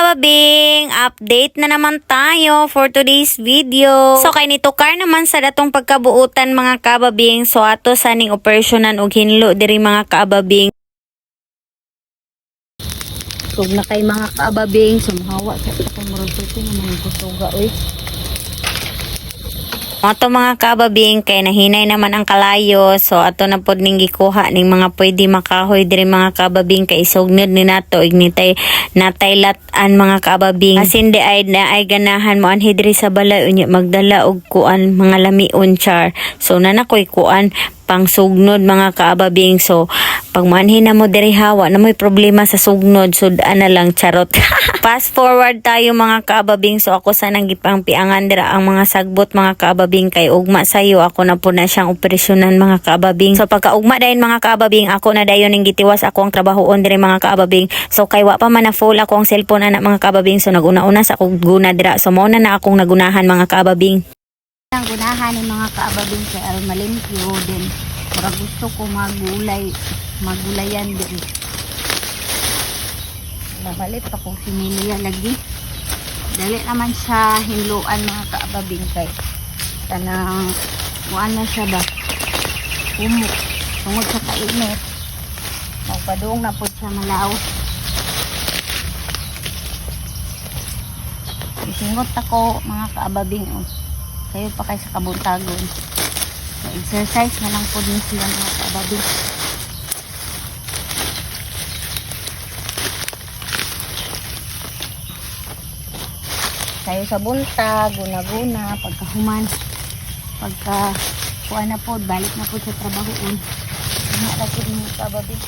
kababing, update na naman tayo for today's video. So kay nitukar naman sa datong pagkabuutan mga kababing, so ato saning operasyonan og hinlo diri mga kababing. Tug na kay mga kababing, sumhawa sa itong murag-tuti na mga kusuga oy. Ato mga kababing, kay nahinay naman ang kalayo, so ato na pod ning gikuha ning mga pwede makahoy diri mga kababing, kay sugnod ni nato ignitay natay latan mga kababing. Asin di ay na ay ganahan mo anhi diri sa balay unya magdala og kuan mga lamion char. So nanakoy kuan pang sugnod mga kaababing, so pag manhin na mo diri hawa na may problema sa sugnod, sudan na lang charot. Fast forward tayo mga kaababing, so ako sanang gipangpiangan dira ang mga sagbot mga kaababing, kay ugma sayo ako na po na siyang operasyonan mga kaababing. So pagka ugma dayon mga kaababing, ako na dayon ning gitiwas ako ang trabahoon diri mga kaababing. So kay wa pa man na full ako ang cellphone ana mga kaababing, so naguna-una sa akong guna dira, so mao na akong nagunahan mga kaababing. Ang gunahan ni mga kaababing kay almalimpyo din. Para gusto ko magulayan din. Nabalit ako similya lagi. Dali naman sa hinluan mga kaababing, kay tanang muan na siya ba umok tungod sa kainit. Magpadung na po siya malaw. Isingot ako mga kaababing, kayo pa kayo sa kabuntagon. So, exercise na lang po din sila mga kaababing. Kayo sa buntag, guna-guna, pagkahuman, kuha na po, balik na po sa trabahoon. Mga po din mga kaababing.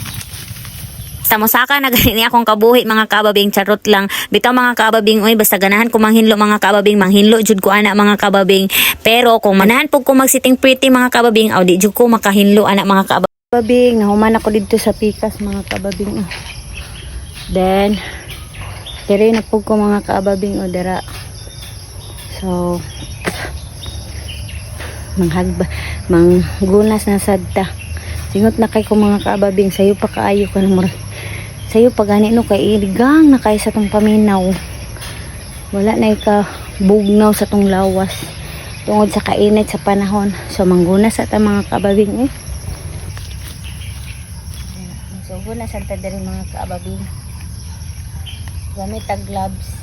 Sa mosaka na ganini akong kabuhi mga kababing, charot lang. Bitaw mga kababing, oy basta ganahan ko manghinlo mga kababing, manghinlo jud ko ana mga kababing. Pero kung manahan pug ko magsiting pretty mga kababing, aw di jud ko makahinlo ana mga kababing. Nahuman ako dito sa pikas mga kababing. Then dire na pug ko mga kababing o dira. So manggunas na sadta. Singot na kay ko mga kababing, sayo pa kaayo ka na mura. Sayo pag gani no kay iligang na kay sa tong paminaw. Wala na ka bugnaw sa tong lawas. Tungod sa kainit sa panahon. So manggunas sa ta mga kababing eh. So gunas sa ta diri mga kababing. Gamit tag gloves.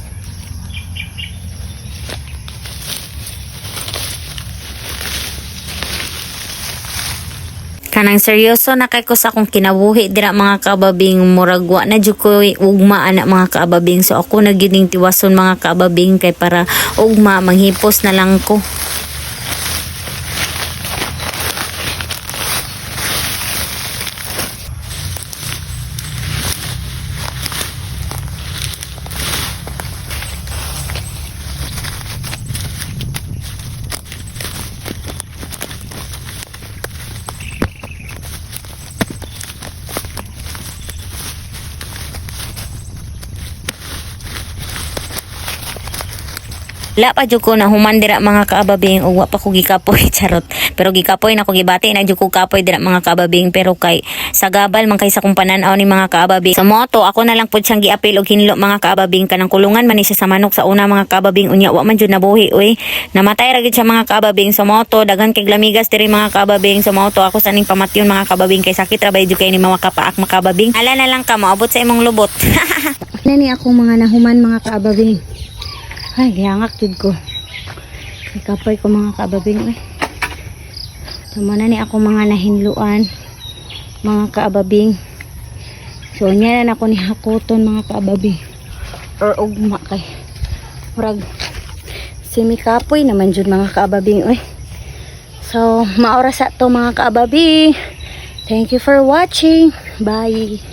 Kanang seryoso na kay ko sa akong kinabuhi dira mga kababing, muragwa na jud ko ugma ana mga kababing. So ako na gyud ning tiwason mga kababing, kay para ugma manghipos na lang ko. La pa jud ko na human dira mga kaababing, ug wa pa ko gikapoy charot. Pero gikapoy na ko gibati na jud ko kapoy dira mga kaababing, pero kay sa gabal man kay sa kung panan-aw ni mga kaababing. Sa moto ako na lang pud siyang giapil og hinlo mga kaababing, kanang kulungan man ni siya sa manok sa una mga kaababing, unya wa man jud nabuhi oy. Namatay ra gid siya mga kaababing. Sa moto daghan kay glamigas diri mga kaababing. Sa moto ako sa ning pamatyon mga kaababing, kay sakit ra bay jud kay ni mga kapaak mga kaababing. Ala na lang ka maabot sa imong lubot. Nani akong mga nahuman mga kaababing. Ay, gihangak jud ko. Ikapoy ko mga kaababing. Tumana ni ako mga nahinluan, mga kaababing. So, niya na ako ni hakuton mga kaababing. Or ugma kay. Murag, simikapoy naman jud mga kaababing. So, maoras sa to mga kaababing. Thank you for watching. Bye.